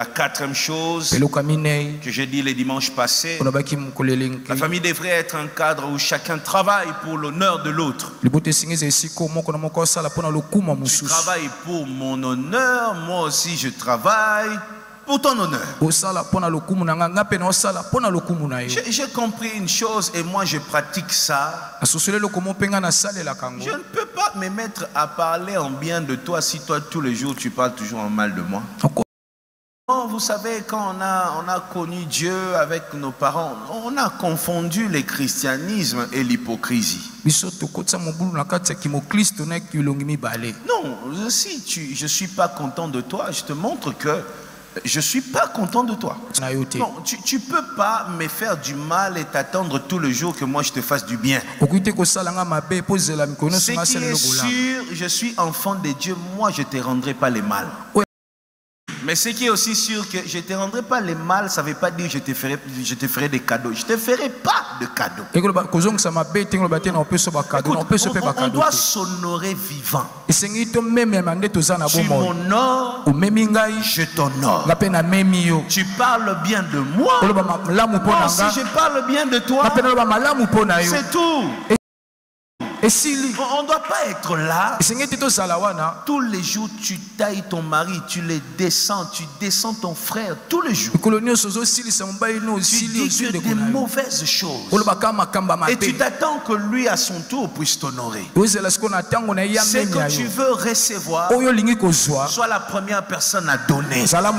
La quatrième chose que j'ai dit les dimanches passés, la famille devrait être un cadre où chacun travaille pour l'honneur de l'autre. Tu travailles pour mon honneur, moi aussi je travaille pour ton honneur. J'ai compris une chose et moi je pratique ça. Je ne peux pas me mettre à parler en bien de toi si toi tous les jours tu parles toujours en mal de moi. Vous savez, quand on a connu Dieu avec nos parents, on a confondu le christianisme et l'hypocrisie. Non, si je ne suis pas content de toi, je te montre que je ne suis pas content de toi. Non, tu ne peux pas me faire du mal et t'attendre tous les jours que moi je te fasse du bien. Ce qui est sûr, je suis enfant de Dieu, moi je ne te rendrai pas le mal. Mais ce qui est aussi sûr que je ne te rendrai pas le mal, ça ne veut pas dire que je te ferai des cadeaux. Je ne te ferai pas de cadeaux. Écoute, on doit s'honorer vivant. Tu m'honores, je t'honore. Tu parles bien de moi, moi aussi je parle bien de toi. C'est tout. On ne doit pas être là. Tous les jours, tu tailles ton mari, tu descends ton frère tous les jours. Tu dis que des mauvaises choses. Et tu t'attends que lui, à son tour, puisse t'honorer. C'est que tu veux recevoir, sois la première personne à donner. Et la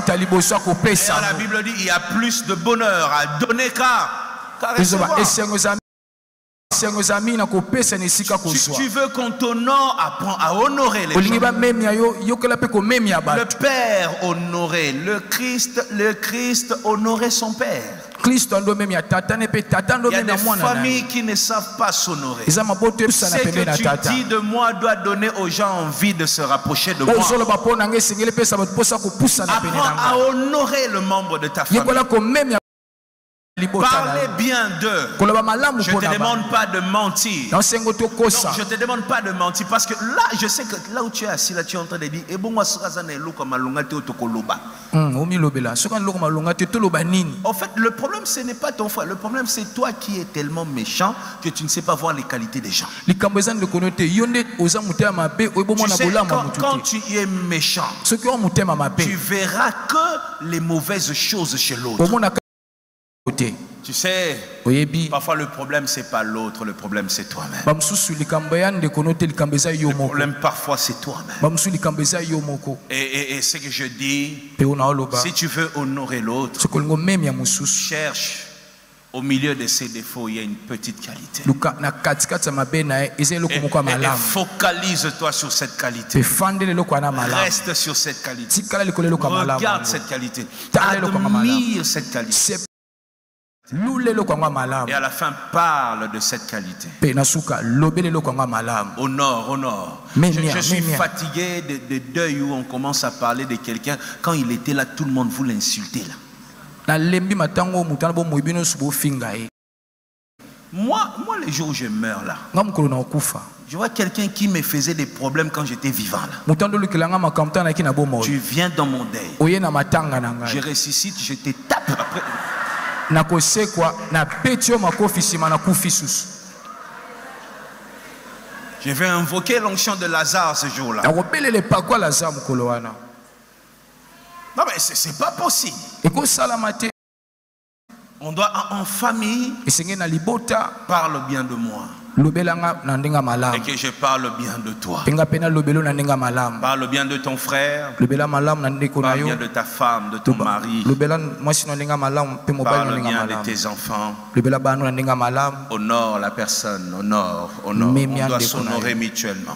Bible dit il y a plus de bonheur à donner qu'à recevoir. Tu veux qu'on t'honore, apprends à honorer les gens. Le Père honorait le Christ honorait son Père. Il y a des familles qui ne savent pas s'honorer. Ce que tu dis de moi doit donner aux gens envie de se rapprocher de moi. Apprends à honorer le membre de ta famille. Parlez bien d'eux. Je ne te demande pas de mentir. Non, je ne te demande pas de mentir parce que là, je sais que là où tu es assis, là, tu es en train de dire en fait, le problème, ce n'est pas ton frère. Le problème, c'est toi qui es tellement méchant que tu ne sais pas voir les qualités des gens. Tu sais, quand tu es méchant, tu verras que les mauvaises choses chez l'autre. Tu sais, parfois le problème c'est pas l'autre, le problème c'est toi-même. Le problème parfois c'est toi-même. Et ce que je dis, si tu veux honorer l'autre, cherche au milieu de ses défauts, il y a une petite qualité. Et focalise-toi sur cette qualité. Reste sur cette qualité. Regarde cette qualité. Admire cette qualité. Et à la fin, parle de cette qualité. Honore. Je suis fatigué des deuils où on commence à parler de quelqu'un. Quand il était là, tout le monde voulait l'insulter. Moi, les jours où je meurs là, je vois quelqu'un qui me faisait des problèmes quand j'étais vivant là. Tu viens dans mon deuil. Je ressuscite, je te tape après. Je vais invoquer l'onction de Lazare ce jour-là. Non mais c'est pas possible. On doit en famille parle bien de moi. Et que je parle bien de toi. Parle bien de ton frère. Parle bien de ta femme, de ton mari. Parle bien de tes enfants. Honore la personne. Honore. On doit s'honorer mutuellement.